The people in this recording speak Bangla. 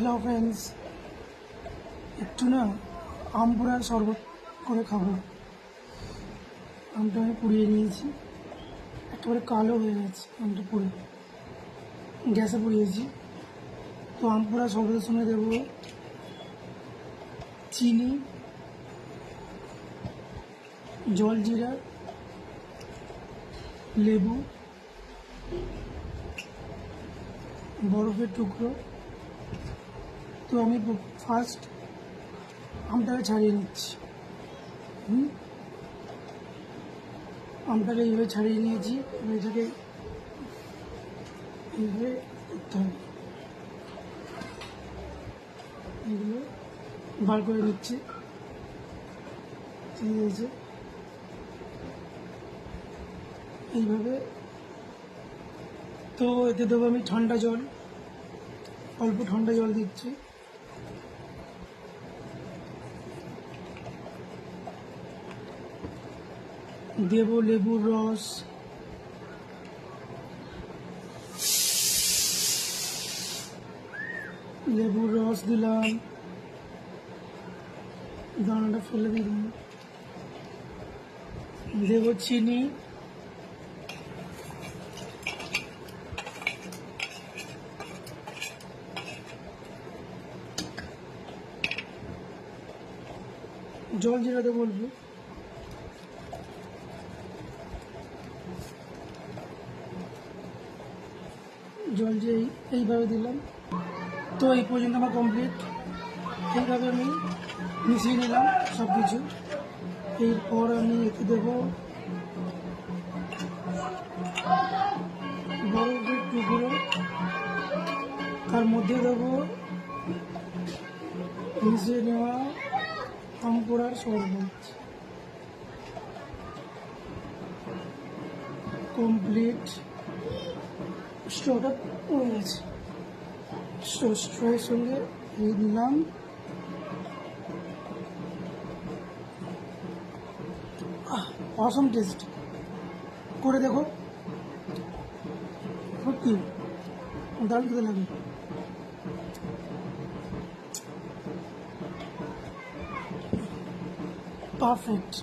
হ্যালো ফ্রেন্ডস, একটু না আম পোড়ার শরবত করে খাবো। আমটা আমি পুড়িয়ে নিয়েছি, একেবারে কালো হয়ে গেছে আমটা পুড়ে, গ্যাসে পুড়িয়েছি। তো আম পোড়ার শরবতের সঙ্গে দেবো চিনি, জলজিরা, লেবু, বরফের টুকরো। তো আমি ফার্স্ট আমটাকে ছাড়িয়ে নিচ্ছি। আমটাকে এইভাবে ছাড়িয়ে নিয়েছি, এবার এটাকে এইভাবে করতে হবে, এগুলো বার করে নিচ্ছি। ঠিক আছে, এইভাবে। তো এতে দেবো আমি ঠান্ডা জল, অল্প ঠান্ডা জল দিচ্ছি। দেব লেবুর রস, দিলাম, দানাটা ফেলে দিলাম। দেব চিনি, জল জিরাতে বলবো, জল যে এইভাবে দিলাম। তো এই পর্যন্ত আমার কমপ্লিট। এইভাবে আমি মিশিয়ে নিলাম সব কিছু। এরপর আমি এতে দেবো বরফের টুকরো, তার মধ্যে দেবো মিশিয়ে নেওয়া আম পোড়ার শরবত। কমপ্লিট। স্টোটা পড়ে গেছে, স্টোয়ের সঙ্গে এই দিলাম। অসম টেস্ট, করে দেখো সত্যি দারুণ খেতে লাগে। পারফেক্ট।